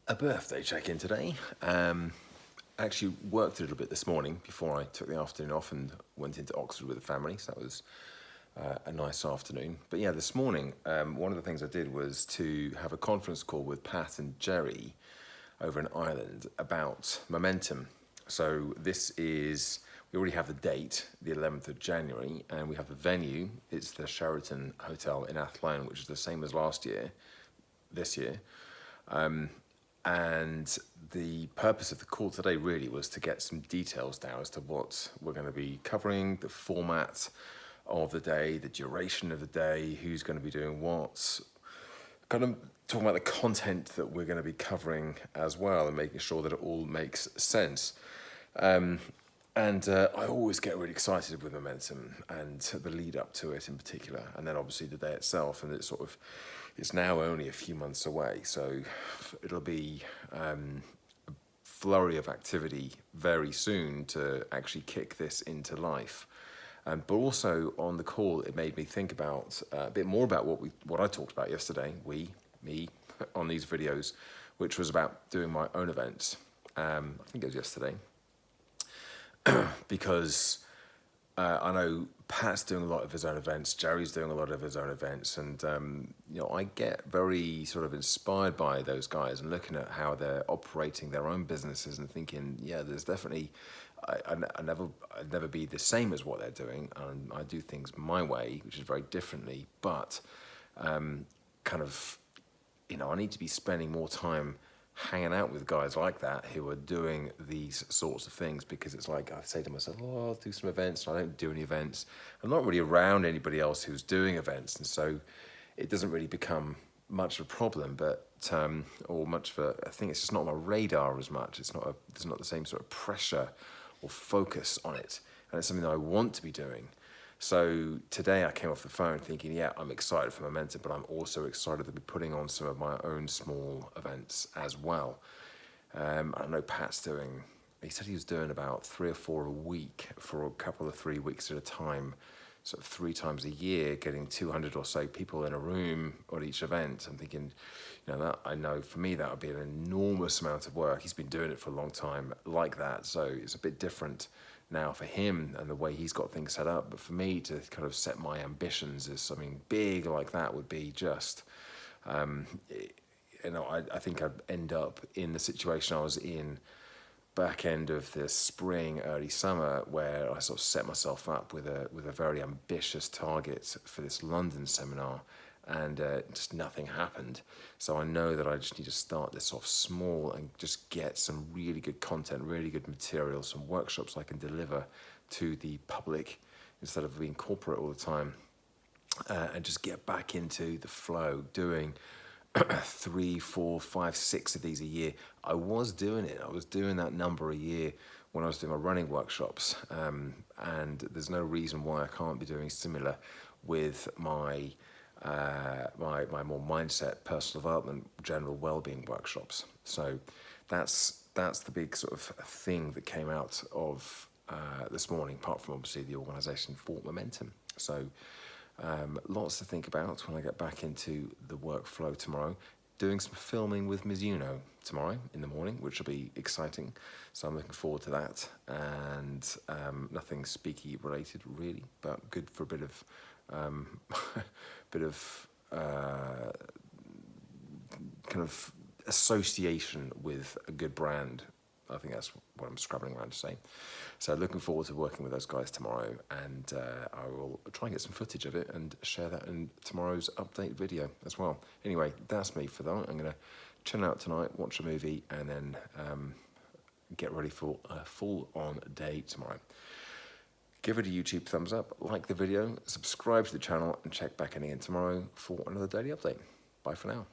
A birthday check-in today. Actually worked a little bit this morning before I took the afternoon off and went into Oxford with the family, so that was a nice afternoon. But yeah, this morning, one of the things I did was to have a conference call with Pat and Jerry over in Ireland about momentum. So we already have the date, the 11th of January, and we have the venue. It's the Sheraton Hotel in Athlone, which is the same as this year. And the purpose of the call today really was to get some details down as to what we're going to be covering, the format of the day, the duration of the day, who's going to be doing what, kind of talking about the content that we're going to be covering as well and making sure that it all makes sense. I always get really excited with momentum and the lead up to it in particular, and then obviously the day itself, and it's now only a few months away, so it'll be a flurry of activity very soon to actually kick this into life. But also on the call, it made me think about a bit more about what I talked about yesterday, me, on these videos, which was about doing my own events. I think it was yesterday. Because I know Pat's doing a lot of his own events, Jerry's doing a lot of his own events, and I get very sort of inspired by those guys and looking at how they're operating their own businesses and thinking, yeah, there's definitely I'd never be the same as what they're doing, and I do things my way, which is very differently, but I need to be spending more time hanging out with guys like that who are doing these sorts of things, because it's like I say to myself, I'll do some events, and I don't do any events. I'm not really around anybody else who's doing events, and so it doesn't really become much of a problem, but I think it's just not on my radar as much. There's not the same sort of pressure or focus on it, and it's something that I want to be doing. So today I came off the phone thinking, yeah, I'm excited for momentum, but I'm also excited to be putting on some of my own small events as well. I know Pat's he said he was doing about 3 or 4 a week for a couple of 3 weeks at a time, sort of 3 times a year, getting 200 or so people in a room at each event. I'm thinking, I know for me that would be an enormous amount of work. He's been doing it for a long time like that, so it's a bit different now for him and the way he's got things set up. But for me to kind of set my ambitions as something big like that would be just, I think I'd end up in the situation I was in back end of the spring, early summer, where I sort of set myself up with a very ambitious target for this London seminar, and just nothing happened. So I know that I just need to start this off small and just get some really good content, really good material, some workshops I can deliver to the public instead of being corporate all the time, and just get back into the flow, doing 3, 4, 5, 6 of these a year. I was doing it. I was doing that number a year when I was doing my running workshops, and there's no reason why I can't be doing similar with my more mindset, personal development, general well-being workshops. So that's the big sort of thing that came out of this morning, apart from obviously the organisation for momentum. So lots to think about when I get back into the workflow tomorrow. Doing some filming with Mizuno tomorrow in the morning, which will be exciting. So I'm looking forward to that. And nothing speaky related really, but good for a bit of kind of association with a good brand. I think that's what I'm scrabbling around to say. So looking forward to working with those guys tomorrow, and I will try and get some footage of it and share that in tomorrow's update video as well. Anyway, that's me for that. I'm going to chill out tonight, watch a movie, and then get ready for a full-on day tomorrow. Give it a YouTube thumbs up, like the video, subscribe to the channel, and check back in again tomorrow for another daily update. Bye for now.